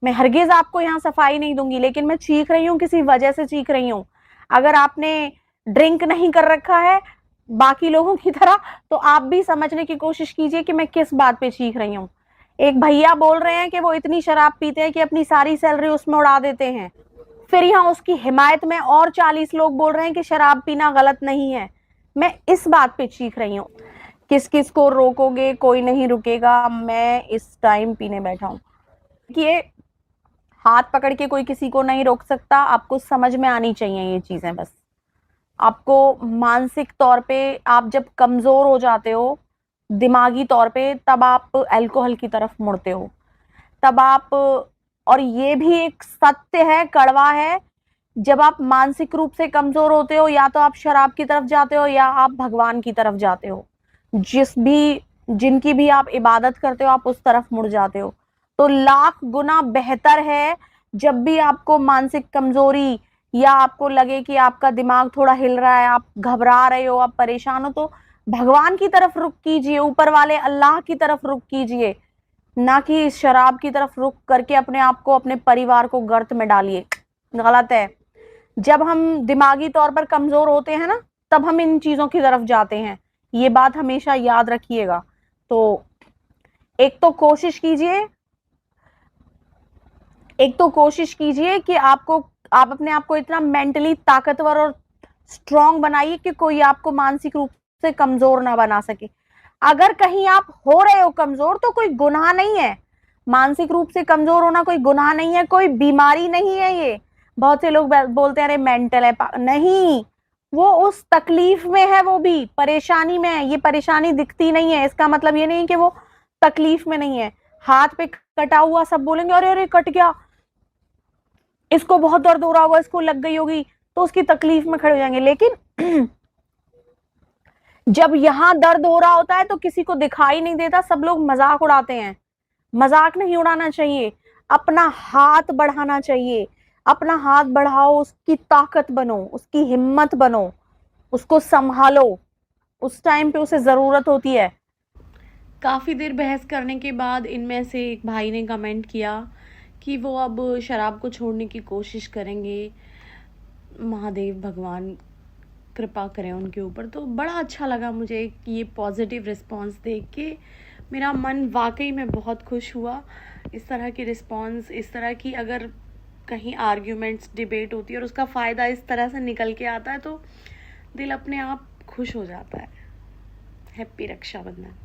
मैं हरगिज आपको यहाँ सफाई नहीं दूंगी, लेकिन मैं चीख रही हूँ किसी वजह से चीख रही हूँ। अगर आपने ड्रिंक नहीं कर रखा है बाकी लोगों की तरह, तो आप भी समझने की कोशिश कीजिए कि मैं किस बात पे चीख रही हूँ। एक भैया बोल रहे हैं कि वो इतनी शराब पीते हैं कि अपनी सारी सैलरी उसमें उड़ा देते हैं। फिर यहाँ उसकी हिमायत में और 40 लोग बोल रहे हैं कि शराब पीना गलत नहीं है। मैं इस बात पे चीख रही हूँ। किस किस को रोकोगे, कोई नहीं रुकेगा। मैं इस टाइम पीने बैठा हूँ कि ये हाथ पकड़ के कोई किसी को नहीं रोक सकता। आपको समझ में आनी चाहिए ये चीजें। बस आपको मानसिक तौर पे आप जब कमजोर हो जाते हो दिमागी तौर पे, तब आप अल्कोहल की तरफ मुड़ते हो। तब आप, और ये भी एक सत्य है, कड़वा है, जब आप मानसिक रूप से कमजोर होते हो या तो आप शराब की तरफ जाते हो या आप भगवान की तरफ जाते हो। जिनकी भी आप इबादत करते हो आप उस तरफ मुड़ जाते हो। तो लाख गुना बेहतर है जब भी आपको मानसिक कमजोरी या आपको लगे कि आपका दिमाग थोड़ा हिल रहा है, आप घबरा रहे हो, आप परेशान हो, तो भगवान की तरफ रुख कीजिए, ऊपर वाले अल्लाह की तरफ रुख कीजिए, ना कि इस शराब की तरफ रुख करके अपने आप को, अपने परिवार को गर्त में डालिए। गलत है। जब हम दिमागी तौर पर कमजोर होते हैं ना, तब हम इन चीजों की तरफ जाते हैं। ये बात हमेशा याद रखिएगा। तो एक तो कोशिश कीजिए एक तो कोशिश कीजिए कि आप अपने आप को इतना मेंटली ताकतवर और स्ट्रांग बनाइए कि कोई आपको मानसिक रूप से कमजोर ना बना सके। अगर कहीं आप हो रहे हो कमजोर तो कोई गुनाह नहीं है। मानसिक रूप से कमजोर होना कोई गुनाह नहीं है, कोई बीमारी नहीं है ये। बहुत से लोग बोलते हैं अरे मेंटल है, नहीं, वो उस तकलीफ में है, वो भी परेशानी में है। ये परेशानी दिखती नहीं है, इसका मतलब ये नहीं कि वो तकलीफ में नहीं है। हाथ पे कटा हुआ सब बोलेंगे अरे अरे कट गया, इसको बहुत दर्द हो रहा होगा, इसको लग गई होगी, तो उसकी तकलीफ में खड़े हो जाएंगे। लेकिन जब यहां दर्द हो रहा होता है तो किसी को दिखाई नहीं देता, सब लोग मजाक उड़ाते हैं। मजाक नहीं उड़ाना चाहिए, अपना हाथ बढ़ाना चाहिए। अपना हाथ बढ़ाओ, उसकी ताकत बनो, उसकी हिम्मत बनो, उसको संभालो। उस टाइम पे उसे जरूरत होती है। काफ़ी देर बहस करने के बाद इनमें से एक भाई ने कमेंट किया कि वो अब शराब को छोड़ने की कोशिश करेंगे, महादेव भगवान कृपा करें उनके ऊपर। तो बड़ा अच्छा लगा मुझे ये पॉजिटिव रिस्पांस देख के। मेरा मन वाकई में बहुत खुश हुआ। इस तरह की रिस्पांस, इस तरह की अगर कहीं आर्ग्यूमेंट्स डिबेट होती है और उसका फ़ायदा इस तरह से निकल के आता है तो दिल अपने आप खुश हो जाता है। हैप्पी रक्षाबंधन।